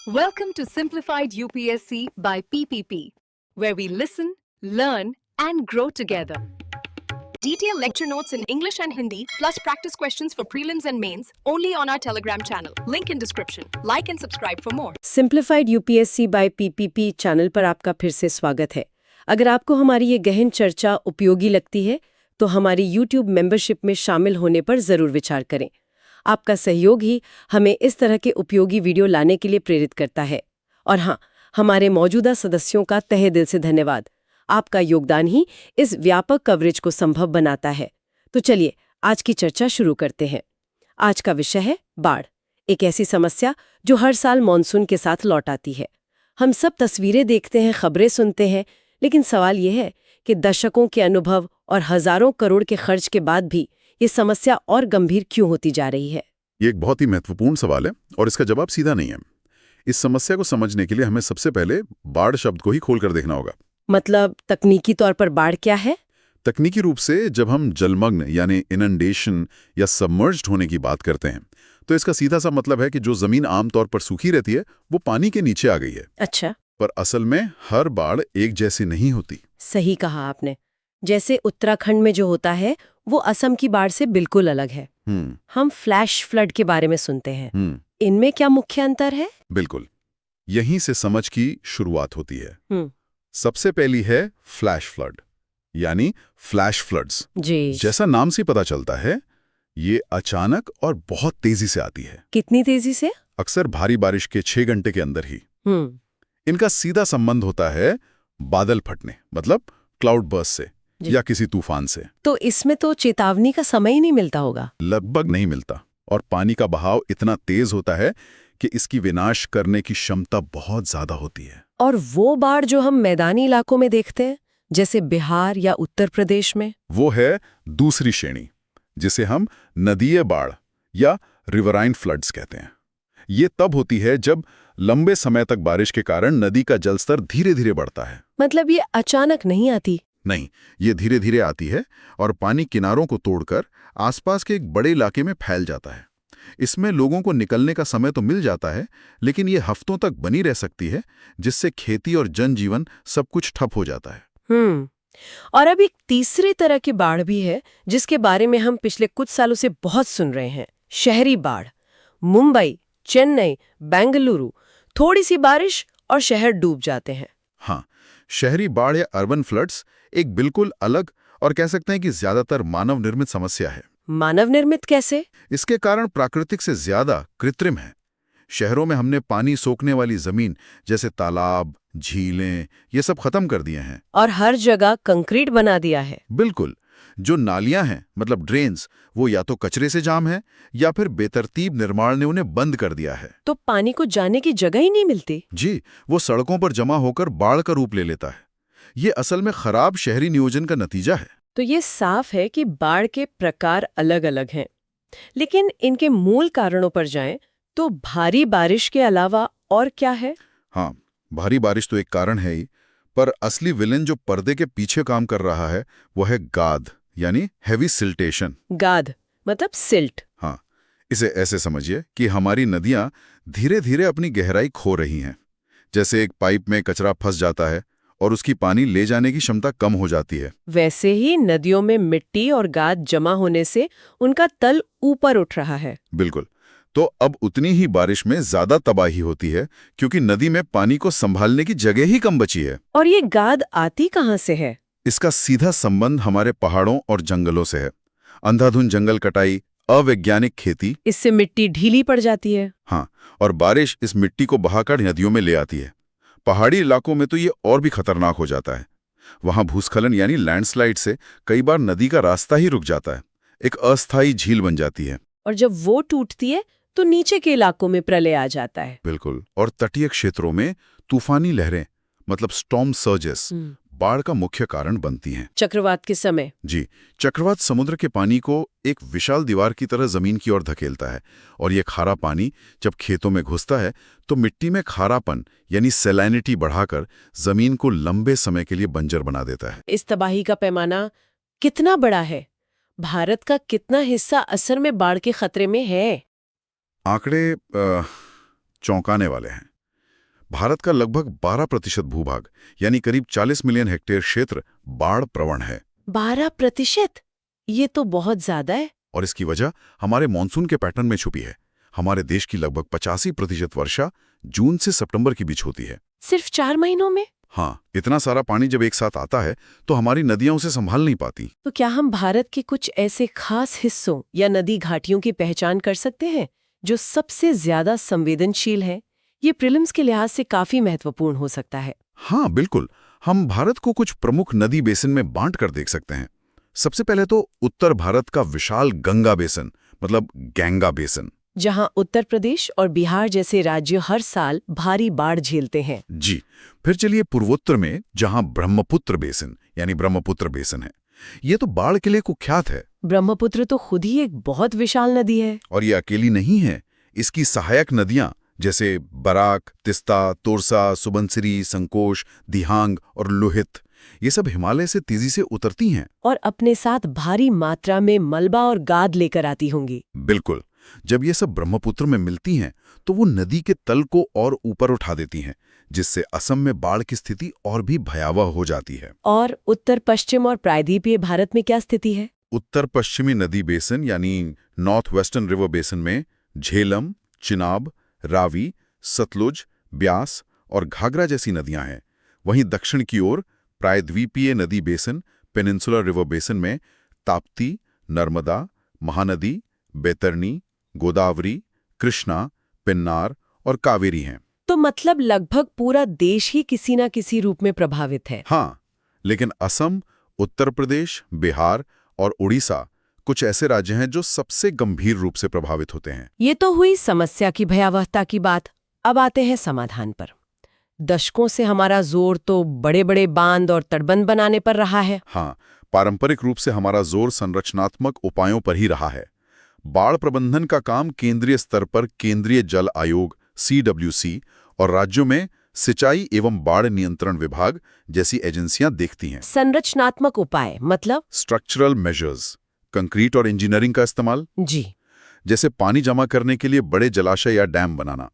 Welcome to Simplified UPSC by PPP, where we listen, learn, and grow together. Detailed lecture notes in English and Hindi, plus practice questions for prelims and mains, only on our Telegram channel. Link in description. Like and subscribe for more. Simplified UPSC by PPP channel पर आपका फिर से स्वागत है। अगर आपको हमारी ये गहन चर्चा उपयोगी लगती है तो हमारी यूट्यूब मेंबरशिप में शामिल होने पर ज़रूर विचार करें। आपका सहयोग ही हमें इस तरह के उपयोगी वीडियो लाने के लिए प्रेरित करता है। और हाँ, हमारे मौजूदा सदस्यों का तहे दिल से धन्यवाद। आपका योगदान ही इस व्यापक कवरेज को संभव बनाता है। तो चलिए आज की चर्चा शुरू करते हैं। आज का विषय है बाढ़, एक ऐसी समस्या जो हर साल मॉनसून के साथ लौट आती है। हम सब तस्वीरें देखते हैं, खबरें सुनते हैं, लेकिन सवाल यह है कि दशकों के अनुभव और हजारों करोड़ के खर्च के बाद भी ये समस्या और गंभीर क्यों होती जा रही है? ये एक बहुत ही महत्वपूर्ण सवाल है और इसका जवाब सीधा नहीं है। इस समस्या को समझने के लिए हमें सबसे पहले बाढ़ शब्द को ही खोलकर देखना होगा। मतलब तकनीकी तौर पर बाढ़ क्या है? तकनीकी रूप से जब हम जलमग्न यानी इनंडेशन या सबमर्ज्ड होने की बात करते हैं तो इसका सीधा सा मतलब है कि जो जमीन आमतौर पर सूखी रहती है वो पानी के नीचे आ गई है। अच्छा, पर असल में हर बाढ़ एक जैसी नहीं होती। सही कहा आपने। जैसे उत्तराखंड में जो होता है वो असम की बाढ़ से बिल्कुल अलग है। हम फ्लैश फ्लड के बारे में सुनते हैं। इनमें क्या मुख्य अंतर है? बिल्कुल, यहीं से समझ की शुरुआत होती है। सबसे पहली है फ्लैश फ्लड यानी फ्लैश फ्लड्स। जी, जैसा नाम से पता चलता है ये अचानक और बहुत तेजी से आती है। कितनी तेजी से? अक्सर भारी बारिश के 6 घंटे के अंदर ही। इनका सीधा संबंध होता है बादल फटने मतलब क्लाउड बर्स्ट से या किसी तूफान से। तो इसमें तो चेतावनी का समय ही नहीं मिलता होगा। लगभग नहीं मिलता, और पानी का बहाव इतना तेज होता है कि इसकी विनाश करने की क्षमता बहुत ज्यादा होती है। और वो बाढ़ जो हम मैदानी इलाकों में देखते हैं जैसे बिहार या उत्तर प्रदेश में, वो है दूसरी श्रेणी, जिसे हम नदीय बाढ़ या रिवराइन फ्लड्स कहते हैं। ये तब होती है जब लंबे समय तक बारिश के कारण नदी का जलस्तर धीरे धीरे बढ़ता है। मतलब ये अचानक नहीं आती? नहीं, ये धीरे धीरे आती है और पानी किनारों को तोड़कर आसपास के एक बड़े इलाके में फैल जाता है। इसमें लोगों को निकलने का समय तो मिल जाता है, लेकिन ये हफ्तों तक बनी रह सकती है, जिससे खेती और जनजीवन सब कुछ ठप हो जाता है। और अब एक तीसरी तरह की बाढ़ भी है जिसके बारे में हम पिछले कुछ सालों से बहुत सुन रहे हैं, शहरी बाढ़। मुंबई, चेन्नई, बेंगलुरु, थोड़ी सी बारिश और शहर डूब जाते हैं। हाँ, शहरी बाढ़ या अर्बन फ्लड्स एक बिल्कुल अलग और कह सकते हैं कि ज्यादातर मानव निर्मित समस्या है। मानव निर्मित कैसे? इसके कारण प्राकृतिक से ज्यादा कृत्रिम है। शहरों में हमने पानी सोखने वाली जमीन जैसे तालाब, झीलें, ये सब खत्म कर दिए हैं और हर जगह कंक्रीट बना दिया है। बिल्कुल। जो नालियां हैं मतलब ड्रेन्स, वो या तो कचरे से जाम है या फिर बेतरतीब निर्माण ने उन्हें बंद कर दिया है। तो पानी को जाने की जगह ही नहीं मिलती। जी, वो सड़कों पर जमा होकर बाढ़ का रूप ले लेता है। ये असल में खराब शहरी नियोजन का नतीजा है। तो ये साफ है कि बाढ़ के प्रकार अलग अलग हैं, लेकिन इनके मूल कारणों पर जाएं तो भारी बारिश के अलावा और क्या है? हाँ, भारी बारिश तो एक कारण है ही, पर असली विलेन जो पर्दे के पीछे काम कर रहा है वो है गाद यानी हेवी सिल्टेशन। गाद मतलब सिल्ट। हाँ, इसे ऐसे समझिए कि हमारी नदियां धीरे धीरे अपनी गहराई खो रही हैं। जैसे एक पाइप में कचरा फंस जाता है और उसकी पानी ले जाने की क्षमता कम हो जाती है। वैसे ही नदियों में मिट्टी और गाद जमा होने से उनका तल ऊपर उठ रहा है। बिल्कुल। तो अब उतनी ही बारिश में ज्यादा तबाही होती है क्योंकि नदी में पानी को संभालने की जगह ही कम बची है। और ये गाद आती कहाँ से है? इसका सीधा संबंध हमारे पहाड़ों और जंगलों से है। अंधाधुंध जंगल कटाई, अवैज्ञानिक खेती, इससे मिट्टी ढीली पड़ जाती है। हाँ, और बारिश इस मिट्टी को बहाकर नदियों में ले आती है। पहाड़ी इलाकों में तो ये और भी खतरनाक हो जाता है। वहां भूस्खलन यानी लैंडस्लाइड से कई बार नदी का रास्ता ही रुक जाता है, एक अस्थायी झील बन जाती है। और जब वो टूटती है तो नीचे के इलाकों में प्रलय आ जाता है। बिल्कुल। और तटीय क्षेत्रों में तूफानी लहरें मतलब स्टॉर्म सर्जेस बाढ़ का मुख्य कारण बनती हैं। चक्रवात के समय? जी, चक्रवात समुद्र के पानी को एक विशाल दीवार की तरह जमीन की ओर धकेलता है, और ये खारा पानी जब खेतों में घुसता है तो मिट्टी में खारापन यानी सैलिनिटी बढ़ाकर जमीन को लंबे समय के लिए बंजर बना देता है। इस तबाही का पैमाना कितना बड़ा है? भारत का कितना हिस्सा असर में बाढ़ के खतरे में है? आंकड़े चौंकाने वाले हैं। भारत का लगभग 12% भूभाग यानी करीब 40 मिलियन हेक्टेयर क्षेत्र बाढ़ प्रवण है। 12%? ये तो बहुत ज्यादा है। और इसकी वजह हमारे मॉनसून के पैटर्न में छुपी है। हमारे देश की लगभग 85% वर्षा जून से सितंबर के बीच होती है। सिर्फ 4 महीनों में? हाँ, इतना सारा पानी जब एक साथ आता है तो हमारी नदियां उसे संभाल नहीं पाती। तो क्या हम भारत के कुछ ऐसे खास हिस्सों या नदी घाटियों की पहचान कर सकते हैं जो सबसे ज्यादा संवेदनशील हैं? ये प्रीलिम्स के लिहाज से काफी महत्वपूर्ण हो सकता है। हाँ बिल्कुल, हम भारत को कुछ प्रमुख नदी बेसिन में बांट कर देख सकते हैं। सबसे पहले तो उत्तर भारत का विशाल गंगा बेसिन, मतलब गंगा बेसिन, जहां उत्तर प्रदेश और बिहार जैसे राज्य हर साल भारी बाढ़ झेलते हैं। जी। फिर चलिए पूर्वोत्तर में, जहां ब्रह्मपुत्र बेसिन यानी ब्रह्मपुत्र बेसिन है। ये तो बाढ़ के लिए कुख्यात है। ब्रह्मपुत्र तो खुद ही एक बहुत विशाल नदी है। और ये अकेली नहीं है, इसकी सहायक नदियां जैसे बराक, तिस्ता, तोरसा, सुबनसिरी, संकोश, दिहांग और लोहित, ये सब हिमालय से तेजी से उतरती हैं और अपने साथ भारी मात्रा में मलबा और गाद लेकर आती होंगी। बिल्कुल। जब ये सब ब्रह्मपुत्र में मिलती हैं तो वो नदी के तल को और ऊपर उठा देती हैं, जिससे असम में बाढ़ की स्थिति और भी भयावह हो जाती है। और उत्तर पश्चिम और प्रायद्वीपीय भारत में क्या स्थिति है? उत्तर पश्चिमी नदी बेसिन यानी नॉर्थ वेस्टर्न रिवर बेसिन में झेलम, चिनाब, रावी, सतलुज, ब्यास और घाघरा जैसी नदियां हैं। वहीं दक्षिण की ओर प्रायद्वीपीय नदी बेसिन पेनिनसुलर रिवर बेसिन में ताप्ती, नर्मदा, महानदी, बैतरनी, गोदावरी, कृष्णा, पेन्नार और कावेरी हैं। तो मतलब लगभग पूरा देश ही किसी न किसी रूप में प्रभावित है। हाँ, लेकिन असम, उत्तर प्रदेश, बिहार और उड़ीसा कुछ ऐसे राज्य हैं जो सबसे गंभीर रूप से प्रभावित होते हैं। ये तो हुई समस्या की भयावहता की बात। अब आते हैं समाधान पर। दशकों से हमारा जोर तो बड़े बड़े बांध और तटबंध बनाने पर रहा है। हाँ, पारंपरिक रूप से हमारा जोर संरचनात्मक उपायों पर ही रहा है। बाढ़ प्रबंधन का काम केंद्रीय स्तर पर केंद्रीय जल आयोग CWC और राज्यों में सिंचाई एवं बाढ़ नियंत्रण विभाग जैसी एजेंसियां देखती हैं। संरचनात्मक उपाय मतलब? स्ट्रक्चरल मेजर्स, कंक्रीट और इंजीनियरिंग का इस्तेमाल, जी। जैसे पानी जमा करने के लिए बड़े जलाशय या डैम बनाना,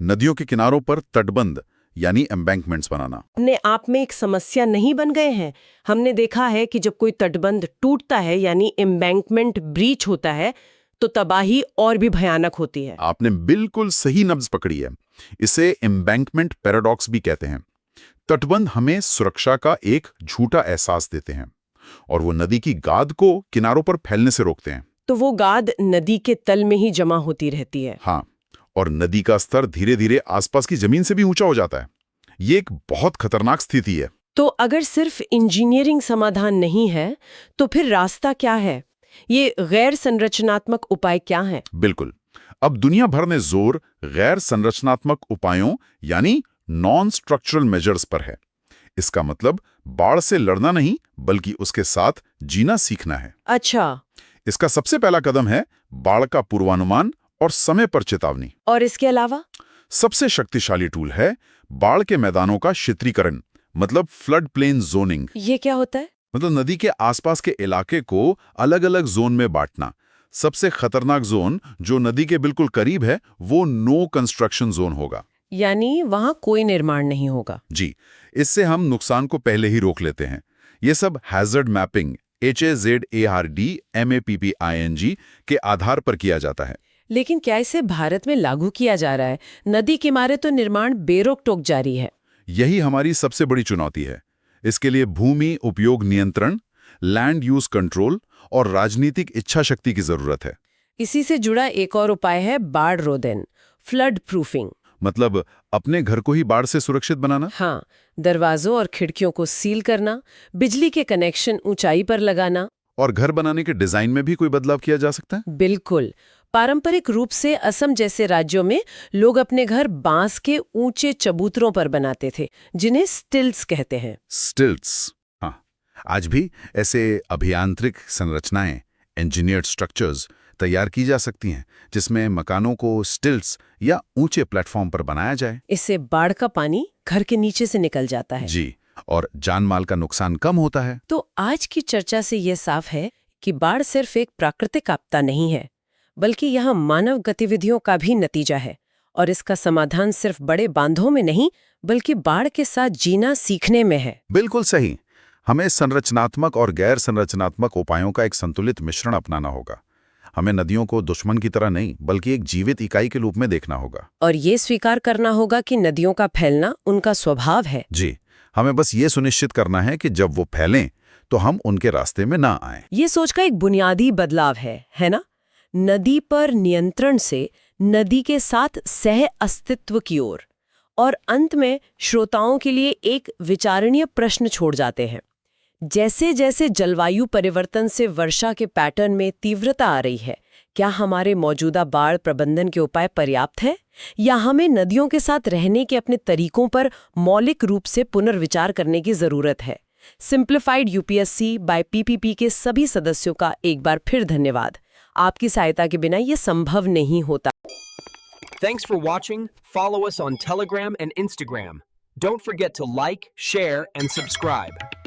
नदियों के किनारों पर तटबंध यानी एम्बैंकमेंट्स बनाना। अपने आप में एक समस्या नहीं बन गए हैं। हमने देखा है कि जब कोई तटबंध टूटता है यानी एम्बैंकमेंट ब्रीच होता है तो तबाही और भी भयानक होती है। आपने बिल्कुल सही नब्ज पकड़ी है। इसे एम्बैंकमेंट पैराडॉक्स भी कहते हैं। तटबंध हमें सुरक्षा का एक झूठा एहसास देते हैं और वो नदी की गाद को किनारों पर फैलने से रोकते हैं। तो वो गाद नदी के तल में ही जमा होती रहती है। हाँ, और नदी का स्तर धीरे धीरे आसपास की जमीन से भी ऊंचा हो जाता है। ये एक बहुत खतरनाक स्थिति है। तो अगर सिर्फ इंजीनियरिंग समाधान नहीं है तो फिर रास्ता क्या है? ये गैर संरचनात्मक उपाय क्या हैं? बिल्कुल। अब दुनिया भर में जोर गैर संरचनात्मक उपायों यानी नॉन स्ट्रक्चरल मेजर्स पर है। इसका मतलब बाढ़ से लड़ना नहीं बल्कि उसके साथ जीना सीखना है। अच्छा। इसका सबसे पहला कदम है बाढ़ का पूर्वानुमान और समय पर चेतावनी। और इसके अलावा? सबसे शक्तिशाली टूल है बाढ़ के मैदानों का क्षेत्रीकरण, मतलब फ्लड प्लेन जोनिंग। ये क्या होता है? मतलब नदी के आसपास के इलाके को अलग अलग जोन में बांटना। सबसे खतरनाक जोन जो नदी के बिल्कुल करीब है वो नो कंस्ट्रक्शन जोन होगा, यानी वहां कोई निर्माण नहीं होगा। जी। इससे हम नुकसान को पहले ही रोक लेते हैं। ये सब हैजर्ड मैपिंग HAZARD MAPPING के आधार पर किया जाता है। लेकिन क्या इसे भारत में लागू किया जा रहा है? नदी किनारे तो निर्माण बेरोक टोक जारी है। यही हमारी सबसे बड़ी चुनौती है। इसके लिए भूमि उपयोग नियंत्रण, लैंड यूज कंट्रोल और राजनीतिक इच्छा शक्ति की जरूरत है। इसी से जुड़ा एक और उपाय है बाढ़ रोधन, फ्लड प्रूफिंग। मतलब अपने घर को ही बाढ़ से सुरक्षित बनाना। हाँ, दरवाजों और खिड़कियों को सील करना, बिजली के कनेक्शन ऊंचाई पर लगाना। और घर बनाने के डिजाइन में भी कोई बदलाव किया जा सकता है? बिल्कुल। पारंपरिक रूप से असम जैसे राज्यों में लोग अपने घर बांस के ऊंचे चबूतरों पर बनाते थे, जिन्हें स्टिल्ट्स कहते हैं। स्टिल्ट्स, हाँ। आज भी ऐसे अभियांत्रिक संरचनाएं, इंजीनियर्ड स्ट्रक्चर्स तैयार की जा सकती हैं, जिसमें मकानों को स्टिल्ट्स या ऊंचे प्लेटफॉर्म पर बनाया जाए। इससे बाढ़ का पानी घर के नीचे से निकल जाता है। जी, और जान माल का नुकसान कम होता है। तो आज की चर्चा से ये साफ है कि बाढ़ सिर्फ एक प्राकृतिक आपदा नहीं है, बल्कि यह मानव गतिविधियों का भी नतीजा है और इसका समाधान सिर्फ बड़े बांधों में नहीं बल्कि बाढ़ के साथ जीना सीखने में है। बिल्कुल सही। हमें संरचनात्मक और गैर संरचनात्मक उपायों का एक संतुलित मिश्रण अपनाना होगा। हमें नदियों को दुश्मन की तरह नहीं बल्कि एक जीवित इकाई के रूप में देखना होगा। और ये स्वीकार करना होगा कि नदियों का फैलना उनका स्वभाव है। जी, हमें बस ये सुनिश्चित करना है कि जब वो फैलें तो हम उनके रास्ते में ना आएं। ये सोच का एक बुनियादी बदलाव है ना? नदी पर नियंत्रण से नदी के साथ सह अस्तित्व की ओर। और अंत में श्रोताओं के लिए एक विचारणीय प्रश्न छोड़ जाते हैं। जैसे जैसे जलवायु परिवर्तन से वर्षा के पैटर्न में तीव्रता आ रही है, क्या हमारे मौजूदा बाढ़ प्रबंधन के उपाय पर्याप्त हैं या हमें नदियों के साथ रहने के अपने तरीकों पर मौलिक रूप से पुनर्विचार करने की जरूरत है? सिंप्लीफाइड यूपीएससी बाय पीपीपी के सभी सदस्यों का एक बार फिर धन्यवाद। आपकी सहायता के बिना ये संभव नहीं होता। Thanks for watching. Follow us on Telegram and Instagram. Don't forget to like, share, and subscribe.